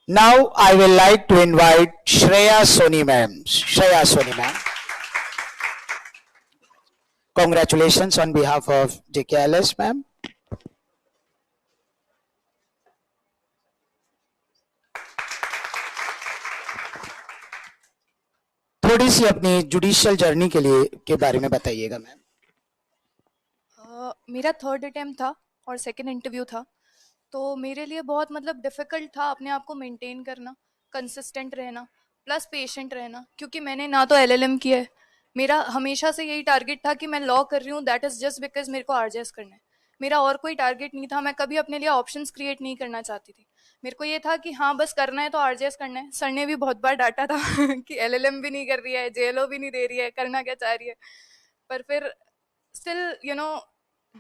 Now I will like to invite Shreya Soni ma'am. Shreya Soni ma'am. Congratulations on behalf of JKLS ma'am. थोड़ी सी अपनी judicial journey के बारे में बताइएगा ma'am. मेरा थर्ड अटेम्प्ट था और सेकंड इंटरव्यू था, तो मेरे लिए बहुत मतलब डिफ़िकल्ट था अपने आप को मेंटेन करना, कंसिस्टेंट रहना, प्लस पेशेंट रहना, क्योंकि मैंने ना तो एलएलएम किया है। मेरा हमेशा से यही टारगेट था कि मैं लॉ कर रही हूँ, दैट इज़ जस्ट बिकॉज मेरे को आरजेएस करना है। मेरा और कोई टारगेट नहीं था, मैं कभी अपने लिए ऑप्शंस क्रिएट नहीं करना चाहती थी। मेरे को ये था कि हाँ बस करना है तो आरजेएस करना है। सर ने भी बहुत बार डांटा था कि एलएलएम भी नहीं कर रही है, जेएलओ भी नहीं दे रही है, करना क्या चाह रही है। पर फिर स्टिल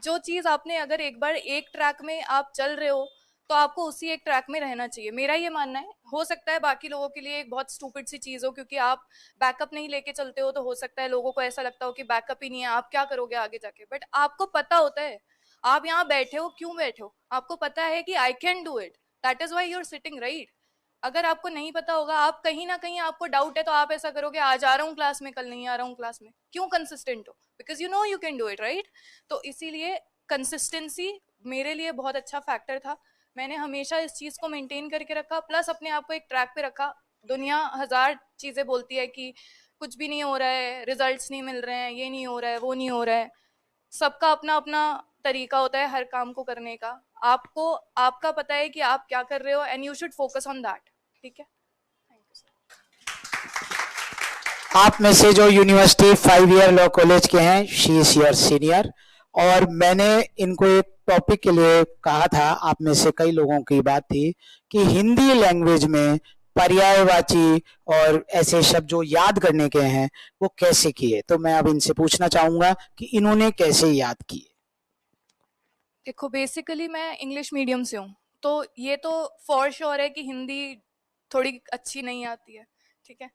जो चीज़ आपने अगर एक बार एक ट्रैक में आप चल रहे हो तो आपको उसी एक ट्रैक में रहना चाहिए, मेरा ये मानना है। हो सकता है बाकी लोगों के लिए एक बहुत स्टूपिड सी चीज़ हो, क्योंकि आप बैकअप नहीं लेके चलते हो, तो हो सकता है लोगों को ऐसा लगता हो कि बैकअप ही नहीं है, आप क्या करोगे आगे जाके। बट आपको पता होता है आप यहाँ बैठे हो क्यों बैठे हो, आपको पता है कि I can do it, that is why you are sitting right. अगर आपको नहीं पता होगा, आप कहीं ना कहीं आपको डाउट है, तो आप ऐसा करोगे आज आ रहा हूँ क्लास में, कल नहीं आ रहा हूँ क्लास में। क्यों कंसिस्टेंट हो? Because you know you can do it right. तो इसीलिए कंसिस्टेंसी मेरे लिए बहुत अच्छा फैक्टर था। मैंने हमेशा इस चीज़ को मेंटेन करके रखा, प्लस अपने आप को एक ट्रैक पे रखा। दुनिया हजार चीज़ें बोलती है कि कुछ भी नहीं हो रहा है, रिजल्ट्स नहीं मिल रहे हैं, ये नहीं हो रहा है, वो नहीं हो रहा है। सबका अपना अपना तरीका होता है हर काम को करने का। आपको आपका पता है कि आप क्या कर रहे हो, and you should focus on that. ठीक है, थैंक यू सर। आप में से जो यूनिवर्सिटी 5 ईयर लॉ कॉलेज के हैं, शी इज योर सीनियर। और मैंने इनको एक टॉपिक के लिए कहा था, आप में से कई लोगों की बात थी कि हिंदी लैंग्वेज में पर्यायवाची और ऐसे शब्द जो याद करने के हैं वो कैसे किए। तो मैं अब इनसे पूछना चाहूंगा कि इन्होंने कैसे याद किए। देखो, बेसिकली मैं इंग्लिश मीडियम से हूँ, तो ये तो फॉर श्योर है कि हिंदी थोड़ी अच्छी नहीं आती है। ठीक है,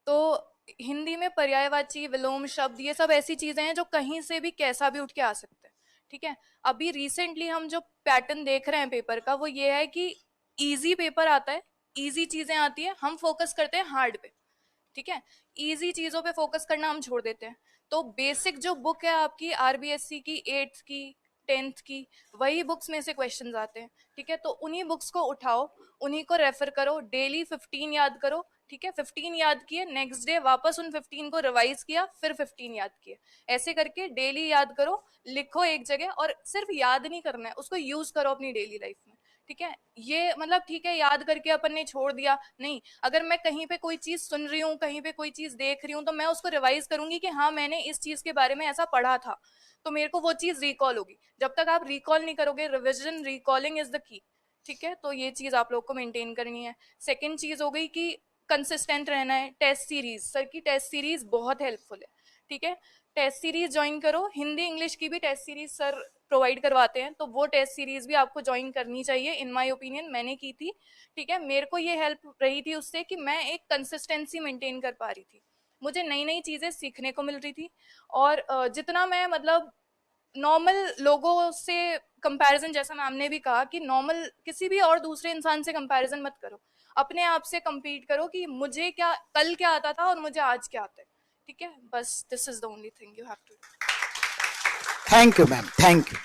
तो हिंदी में पर्यायवाची, विलोम शब्द, ये सब ऐसी चीजें हैं जो कहीं से भी कैसा भी उठ के आ सकते हैं। ठीक है, अभी रिसेंटली हम जो पैटर्न देख रहे हैं पेपर का, वो ये है कि इजी पेपर आता है, इजी चीजें आती है, हम फोकस करते हैं हार्ड पे। ठीक है, इजी चीजों पे फोकस करना हम छोड़ देते हैं। तो बेसिक जो बुक है आपकी आरबीएससी की, 8th की, 10th की, वही बुक्स में से क्वेश्चंस आते हैं। ठीक है, तो उन्हीं बुक्स को उठाओ, उन्हीं को रेफर करो, डेली 15 याद करो। ठीक है, 15 याद किए, नेक्स्ट डे वापस उन 15 को रिवाइज किया, फिर 15 याद किए। ऐसे करके डेली याद करो, लिखो एक जगह, और सिर्फ याद नहीं करना है, उसको यूज करो अपनी डेली लाइफ में। ठीक है, ये मतलब ठीक है याद करके अपन ने छोड़ दिया नहीं। अगर मैं कहीं पे कोई चीज सुन रही हूँ, कहीं पे कोई चीज देख रही हूँ, तो मैं उसको रिवाइज करूंगी कि हाँ मैंने इस चीज के बारे में ऐसा पढ़ा था, तो मेरे को वो चीज रिकॉल होगी। जब तक आप रिकॉल नहीं करोगे, revision, recalling is the key. ठीक है, तो ये चीज आप लोग को मेंटेन करनी है। सेकेंड चीज हो गई कि कंसिस्टेंट रहना है। टेस्ट सीरीज, सर की टेस्ट सीरीज बहुत हेल्पफुल है। ठीक है, टेस्ट सीरीज ज्वाइन करो, हिंदी इंग्लिश की भी टेस्ट सीरीज सर प्रोवाइड करवाते हैं, तो वो टेस्ट सीरीज भी आपको ज्वाइन करनी चाहिए, इन माय ओपिनियन। मैंने की थी। ठीक है, मेरे को ये हेल्प रही थी उससे कि मैं एक कंसिस्टेंसी मेंटेन कर पा रही थी, मुझे नई नई चीज़ें सीखने को मिल रही थी। और जितना मैं मतलब नॉर्मल लोगों से कंपैरिजन, जैसा मैम ने भी कहा कि नॉर्मल किसी भी और दूसरे इंसान से कंपैरिजन मत करो, अपने आप से compete करो कि मुझे क्या कल क्या आता था और मुझे आज क्या आता है। ठीक है, बस this is the only thing you have to do. Thank you ma'am, thank you.